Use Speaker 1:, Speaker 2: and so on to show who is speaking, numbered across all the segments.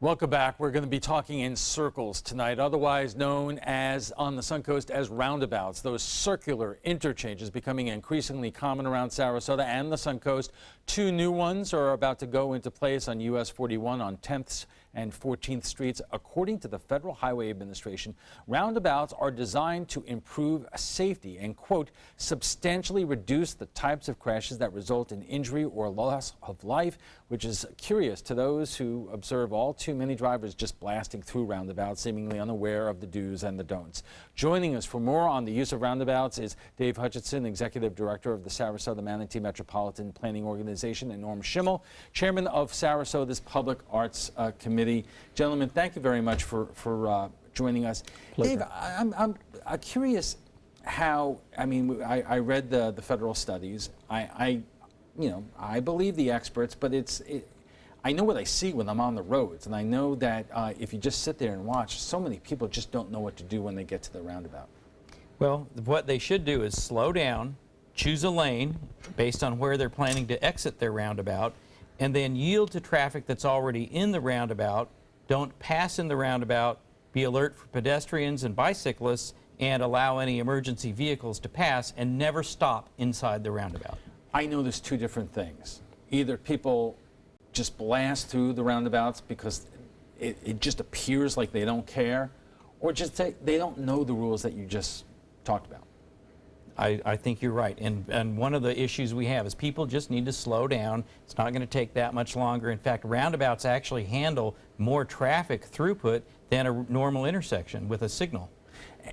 Speaker 1: Welcome back. We're going to be talking in circles tonight, otherwise known as on the Suncoast as roundabouts. Those circular interchanges becoming increasingly common around Sarasota and the Suncoast. Two new ones are about to go into place on US 41 on 10th and 14th Streets. According to the Federal Highway Administration, roundabouts are designed to improve safety and, quote, substantially reduce the types of crashes that result in injury or loss of life, which is curious to those who observe all too many drivers just blasting through roundabouts, seemingly unaware of the do's and the don'ts. Joining us for more on the use of roundabouts is Dave Hutchinson, Executive Director of the Sarasota-Manatee Metropolitan Planning Organization, and Norm Schimmel, Chairman of Sarasota's Public Arts Committee. Gentlemen, thank you very much for joining us.
Speaker 2: Pleasure.
Speaker 1: Dave, I'm curious how, I read the federal studies. I believe the experts, but I know what I see when I'm on the roads, and I know that if you just sit there and watch, so many people just don't know what to do when they get to the roundabout.
Speaker 2: Well, what they should do is slow down, choose a lane based on where they're planning to exit their roundabout, and then yield to traffic that's already in the roundabout. Don't pass in the roundabout, be alert for pedestrians and bicyclists, and allow any emergency vehicles to pass, and never stop inside the roundabout.
Speaker 1: I know there's two different things. Either people just blast through the roundabouts because it just appears like they don't care, or just they don't know the rules that you just talked about.
Speaker 2: I think you're right, and one of the issues we have is people just need to slow down. It's not going to take that much longer. In fact, roundabouts actually handle more traffic throughput than a normal intersection with a signal.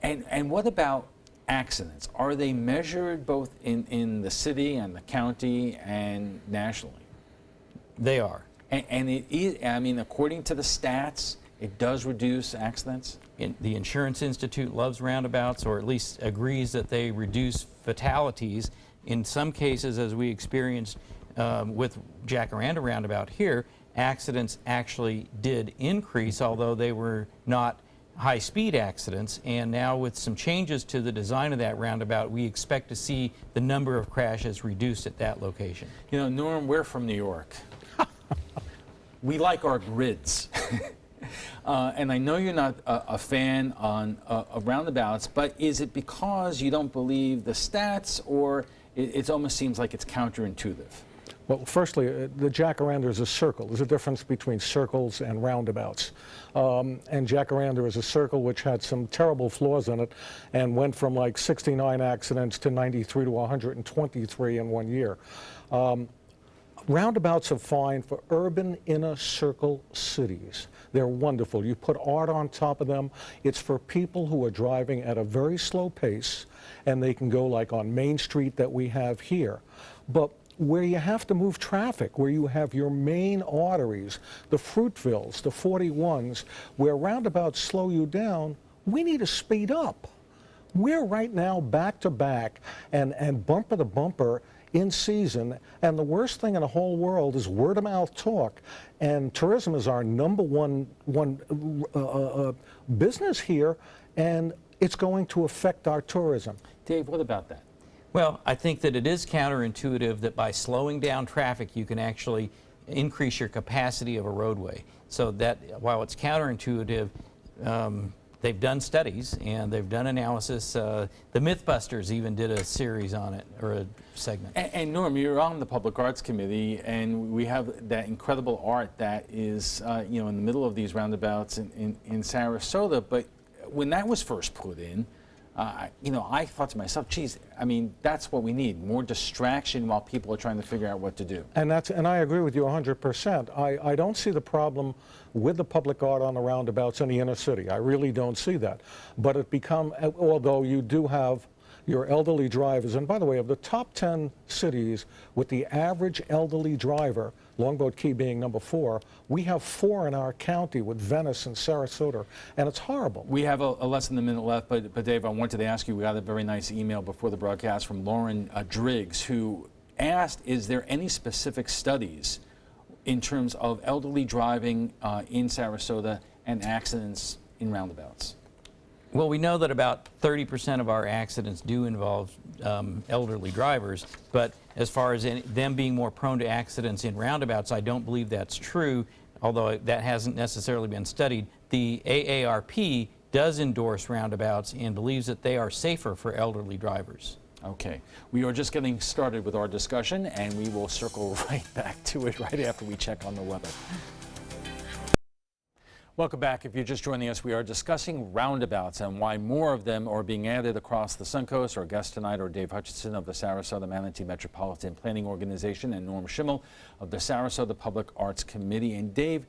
Speaker 1: And what about accidents? Are they measured both in the city and the county and nationally?
Speaker 2: They are.
Speaker 1: And it is, according to the stats, it does reduce accidents?
Speaker 2: The Insurance Institute loves roundabouts, or at least agrees that they reduce fatalities. In some cases, as we experienced with Jacaranda roundabout here, accidents actually did increase, although they were not high-speed accidents. And now with some changes to the design of that roundabout, we expect to see the number of crashes reduced at that location.
Speaker 1: You know, Norm, we're from New York. We like our grids. And I know you're not a fan of roundabouts, but is it because you don't believe the stats, or it almost seems like it's counterintuitive?
Speaker 3: Well, firstly, the Jacaranda is a circle. There's a difference between circles and roundabouts. And Jacaranda is a circle which had some terrible flaws in it and went from like 69 accidents to 93 to 123 in 1 year. Roundabouts are fine for urban inner circle cities. They're wonderful. You put art on top of them. It's for people who are driving at a very slow pace, and they can go like on Main Street that we have here. But where you have to move traffic, where you have your main arteries, the Fruitvilles, the 41s, where roundabouts slow you down, we need to speed up. We're right now back to back and bumper to bumper in season, and the worst thing in the whole world is word-of-mouth talk, and tourism is our number one business here, and it's going to affect our tourism.
Speaker 1: Dave, what about that?
Speaker 2: Well, I think that it is counterintuitive that by slowing down traffic, you can actually increase your capacity of a roadway. So that while it's counterintuitive, they've done studies and they've done analysis. The Mythbusters even did a series on it, or a segment.
Speaker 1: And Norm, you're on the Public Arts Committee, and we have that incredible art that is, in the middle of these roundabouts in Sarasota. But when that was first put in, I thought to myself, geez, that's what we need, more distraction while people are trying to figure out what to do.
Speaker 3: And I agree with you 100%. I don't see the problem with the public art on the roundabouts in the inner city. I really don't see that. But although you do have your elderly drivers, and by the way, of the top 10 cities with the average elderly driver, Longboat Key being number 4, we have 4 in our county with Venice and Sarasota, and it's horrible.
Speaker 1: We have a less than a minute left, but Dave, I wanted to ask you, we got a very nice email before the broadcast from Lauren Driggs, who asked, is there any specific studies in terms of elderly driving in Sarasota and accidents in roundabouts?
Speaker 2: Well, we know that about 30% of our accidents do involve elderly drivers, but as far as them being more prone to accidents in roundabouts, I don't believe that's true. although that hasn't necessarily been studied, the AARP does endorse roundabouts and believes that they are safer for elderly drivers.
Speaker 1: Okay, we are just getting started with our discussion, and we will circle right back to it right after we check on the weather. Welcome back. If you're just joining us, we are discussing roundabouts and why more of them are being added across the Suncoast. Our guests tonight are Dave Hutchinson of the Sarasota Manatee Metropolitan Planning Organization and Norm Schimmel of the Sarasota Public Arts Committee. And Dave,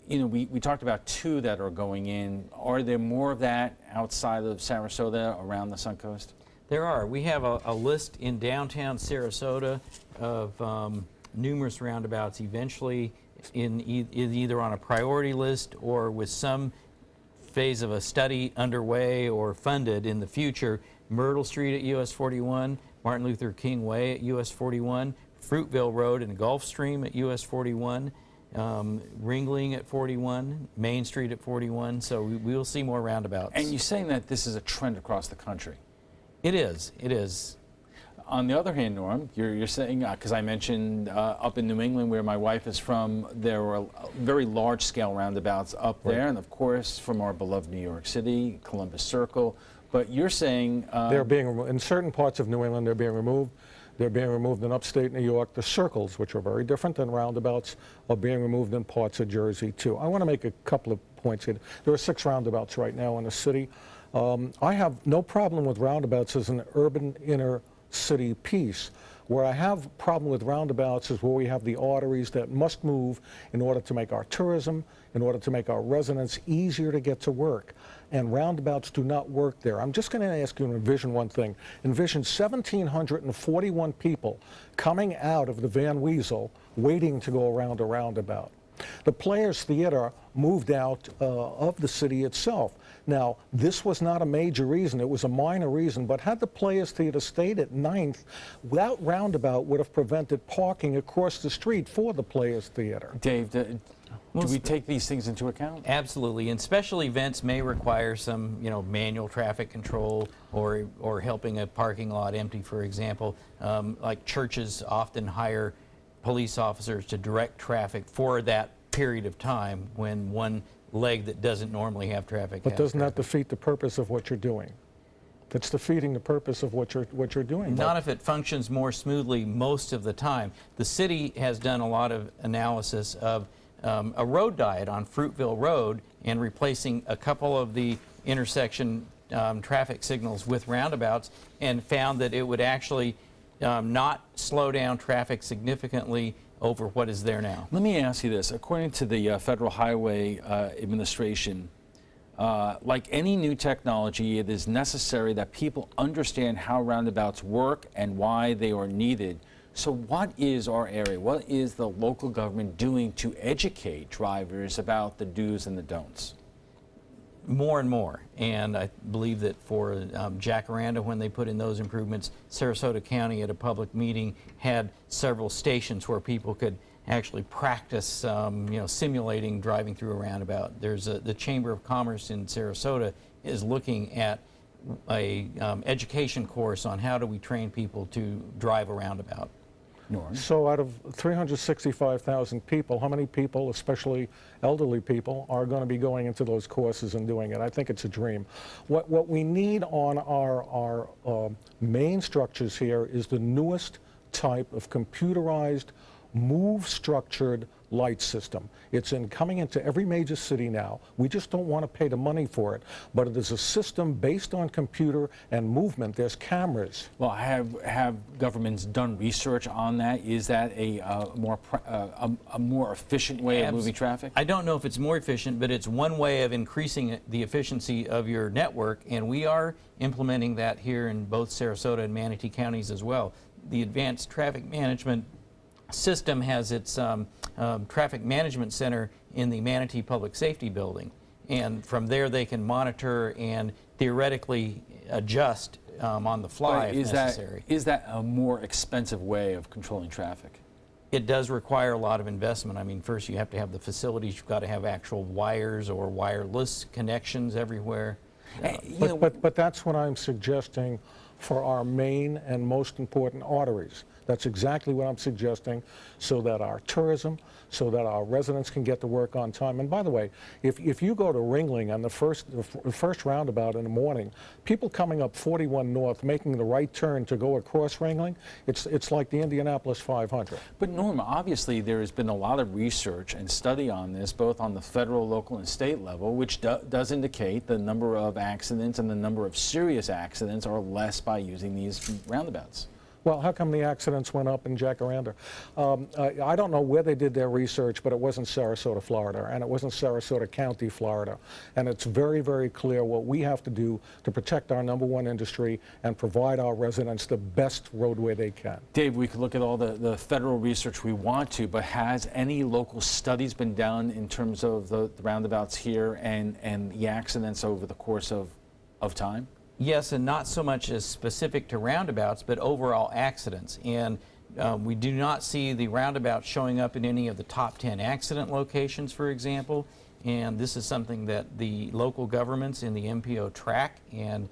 Speaker 1: we talked about 2 that are going in. Are there more of that outside of Sarasota around the Suncoast?
Speaker 2: There are. We have a list in downtown Sarasota of numerous roundabouts eventually either on a priority list or with some phase of a study underway or funded in the future. Myrtle Street at US 41, Martin Luther King Way at US 41, Fruitville Road and Gulfstream at US 41, Ringling at 41, Main Street at 41, so we will see more roundabouts.
Speaker 1: And you're saying that this is a trend across the country?
Speaker 2: It is. It is.
Speaker 1: On the other hand, Norm, you're saying, because I mentioned up in New England where my wife is from, there were very large-scale roundabouts up there, and of course from our beloved New York City, Columbus Circle. But you're saying
Speaker 3: they're being removed in certain parts of New England. They're being removed. They're being removed in upstate New York. The circles, which are very different than roundabouts, are being removed in parts of Jersey too. I want to make a couple of points here. There are 6 roundabouts right now in the city. I have no problem with roundabouts as an urban inner city piece. Where I have a problem with roundabouts is where we have the arteries that must move in order to make our tourism, in order to make our residents easier to get to work. And roundabouts do not work there. I'm just going to ask you to envision one thing. Envision 1,741 people coming out of the Van Wezel waiting to go around a roundabout. The Players Theater moved out of the city itself. Now, this was not a major reason, it was a minor reason, but had the Players Theater stayed at 9th, that roundabout would have prevented parking across the street for the Players Theater.
Speaker 1: Dave, do we take these things into account?
Speaker 2: Absolutely, and special events may require some, manual traffic control or helping a parking lot empty, for example. Like churches often hire police officers to direct traffic for that period of time when one leg that doesn't normally have traffic.
Speaker 3: But doesn't that defeat the purpose of what you're doing? That's defeating the purpose of what you're doing.
Speaker 2: Not if it functions more smoothly most of the time. The city has done a lot of analysis of a road diet on Fruitville Road and replacing a couple of the intersection traffic signals with roundabouts, and found that it would actually not slow down traffic significantly over what is there now.
Speaker 1: Let me ask you this. According to the Federal Highway Administration, like any new technology, it is necessary that people understand how roundabouts work and why they are needed. So what is our area? What is the local government doing to educate drivers about the do's and the don'ts?
Speaker 2: More and more, and I believe that for Jacaranda, when they put in those improvements, Sarasota County at a public meeting had several stations where people could actually practice, simulating driving through a roundabout. There's the Chamber of Commerce in Sarasota is looking at a education course on how do we train people to drive a roundabout.
Speaker 1: Norm?
Speaker 3: So out of 365,000 people, how many people, especially elderly people, are going to be going into those courses and doing it? I think it's a dream. What we need on our main structures here is the newest type of computerized, move-structured light system. It's coming into every major city now. We just don't want to pay the money for it, but it is a system based on computer and movement. There's cameras.
Speaker 1: Well, have governments done research on that? Is that a more efficient way of moving traffic?
Speaker 2: I don't know if it's more efficient, but it's one way of increasing the efficiency of your network, and we are implementing that here in both Sarasota and Manatee counties as well. The Advanced Traffic Management System has its traffic management center in the Manatee Public Safety Building, and from there they can monitor and theoretically adjust on the fly if necessary.
Speaker 1: Is that a more expensive way of controlling traffic?
Speaker 2: It does require a lot of investment. I mean, first you have to have the facilities, you've got to have actual wires or wireless connections everywhere.
Speaker 3: But that's what I'm suggesting for our main and most important arteries. That's exactly what I'm suggesting, so that our tourism, so that our residents can get to work on time. And by the way, if you go to Ringling on the first roundabout in the morning, people coming up 41 North making the right turn to go across Ringling, it's like the Indianapolis 500.
Speaker 1: But Norm, obviously there has been a lot of research and study on this, both on the federal, local, and state level, which does indicate the number of accidents and the number of serious accidents are less by using these roundabouts.
Speaker 3: Well, how come the accidents went up in Jacaranda? I don't know where they did their research, but it wasn't Sarasota, Florida, and it wasn't Sarasota County, Florida. And it's very, very clear what we have to do to protect our #1 industry and provide our residents the best roadway they can.
Speaker 1: Dave, we could look at all the federal research we want to, but has any local studies been done in terms of the roundabouts here and the accidents over the course of time?
Speaker 2: Yes, and not so much as specific to roundabouts, but overall accidents. And we do not see the roundabouts showing up in any of the top 10 accident locations, for example. And this is something that the local governments in the MPO track, and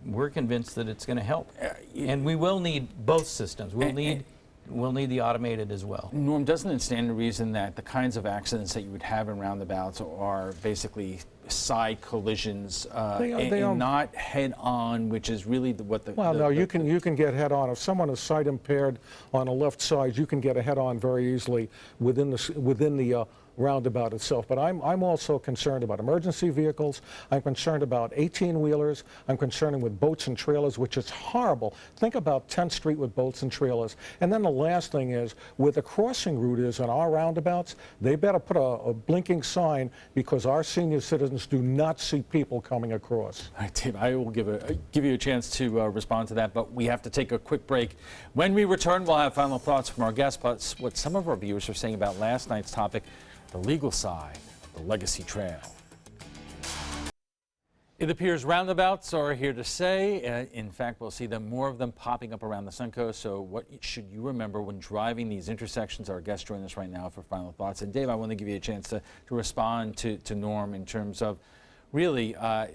Speaker 2: we're convinced that it's going to help. And we will need both systems. We'll need the automated as well.
Speaker 1: Norm, doesn't it stand to reason that the kinds of accidents that you would have in roundabouts are basically side collisions and not head-on, which is really
Speaker 3: no, you can get head-on. If someone is sight impaired on the left side, you can get a head-on very easily within the roundabout itself. But I'm also concerned about emergency vehicles. I'm concerned about 18-wheelers. I'm concerned with boats and trailers, which is horrible. Think about 10th Street with boats and trailers. And then the last thing is, where the crossing route is on our roundabouts, they better put a blinking sign, because our senior citizens do not see people coming across.
Speaker 1: All right, Dave, I will give you a chance to respond to that, but we have to take a quick break. When we return, we'll have final thoughts from our guests, but what some of our viewers are saying about last night's topic, the legal side, the legacy trail. It appears roundabouts are here to stay. In fact, we'll see more of them popping up around the Suncoast. So what should you remember when driving these intersections? Our guests join us right now for final thoughts. And Dave, I want to give you a chance to respond to Norm in terms of, really,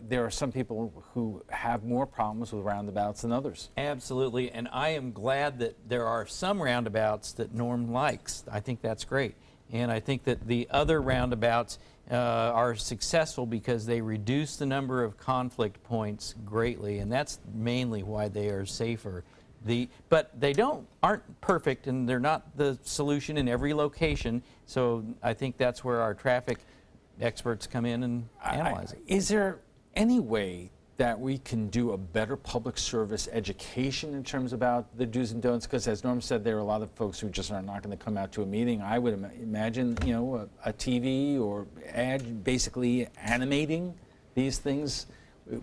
Speaker 1: there are some people who have more problems with roundabouts than others.
Speaker 2: Absolutely, and I am glad that there are some roundabouts that Norm likes. I think that's great. And I think that the other roundabouts are successful because they reduce the number of conflict points greatly, and that's mainly why they are safer. But they aren't perfect, and they're not the solution in every location. So I think that's where our traffic experts come in and analyze it.
Speaker 1: Is there any way that we can do a better public service education in terms about the do's and don'ts? Because as Norm said, there are a lot of folks who just are not going to come out to a meeting. I would imagine, a TV or ad basically animating these things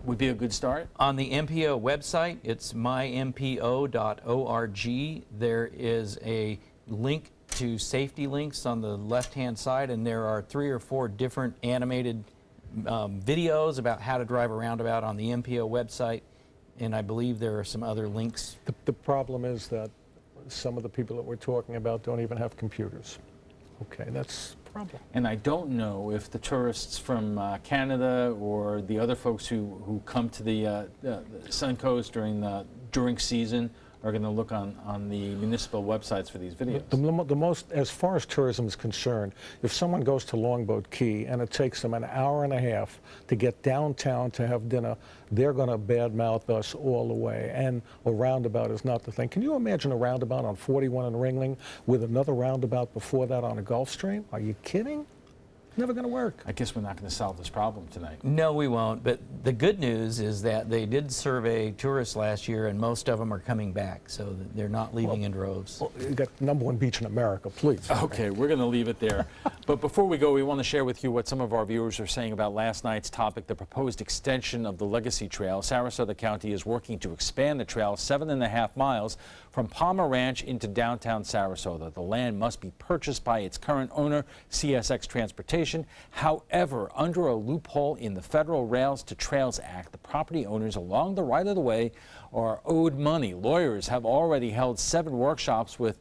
Speaker 1: would be a good start.
Speaker 2: On the MPO website, it's mympo.org. There is a link to safety links on the left-hand side, and there are 3 or 4 different animated videos about how to drive a roundabout on the MPO website, and I believe there are some other links.
Speaker 3: The problem is that some of the people that we're talking about don't even have computers. Okay, that's the problem.
Speaker 1: And I don't know if the tourists from Canada or the other folks who come to the Suncoast during season are going to look on the municipal websites for these videos.
Speaker 3: The most, as far as tourism is concerned, if someone goes to Longboat Key and it takes them an hour and a half to get downtown to have dinner, they're going to badmouth us all the way. And a roundabout is not the thing. Can you imagine a roundabout on 41 in Ringling with another roundabout before that on a Gulfstream? Are you kidding? Never going to work.
Speaker 1: I guess we're not going to solve this problem tonight.
Speaker 2: No, we won't. But the good news is that they did survey tourists last year, and most of them are coming back, so they're not leaving in droves.
Speaker 3: Well, you got #1 beach in America, please.
Speaker 1: Okay, we're going to leave it there. But before we go, we want to share with you what some of our viewers are saying about last night's topic, the proposed extension of the Legacy Trail. Sarasota County is working to expand the trail 7.5 miles from Palmer Ranch into downtown Sarasota. The land must be purchased by its current owner, CSX Transportation, transportation. However, under a loophole in the Federal Rails to Trails Act, the property owners along the right-of-the-way are owed money. Lawyers have already held 7 workshops with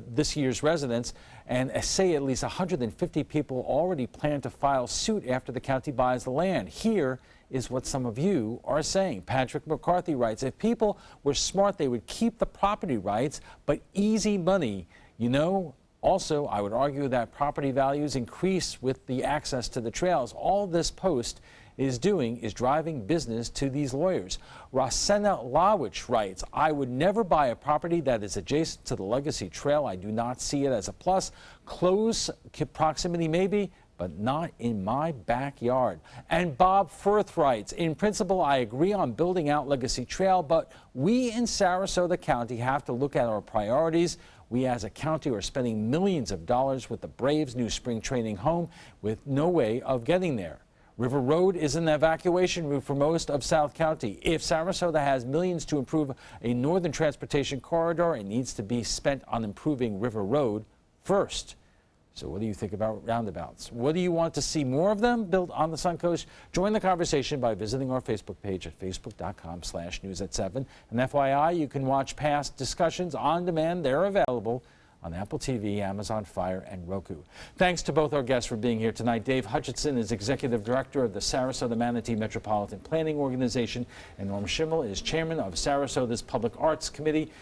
Speaker 1: this year's residents and say at least 150 people already plan to file suit after the county buys the land. Here is what some of you are saying. Patrick McCarthy writes, if people were smart, they would keep the property rights, but easy money, you know. Also, I would argue that property values increase with the access to the trails. All this post is doing is driving business to these lawyers. Rosanna Lawich writes, I would never buy a property that is adjacent to the Legacy Trail. I do not see it as a plus. Close proximity maybe, but not in my backyard. And Bob Firth writes, in principle, I agree on building out Legacy Trail, but we in Sarasota County have to look at our priorities. We as a county are spending millions of dollars with the Braves' new spring training home with no way of getting there. River Road is an evacuation route for most of South County. If Sarasota has millions to improve a northern transportation corridor, it needs to be spent on improving River Road first. So what do you think about roundabouts? What do you want to see more of them built on the Suncoast? Join the conversation by visiting our Facebook page at facebook.com/news7. And FYI, you can watch past discussions on demand. They're available on Apple TV, Amazon Fire, and Roku. Thanks to both our guests for being here tonight. Dave Hutchinson is Executive Director of the Sarasota Manatee Metropolitan Planning Organization, and Norm Schimmel is Chairman of Sarasota's Public Arts Committee.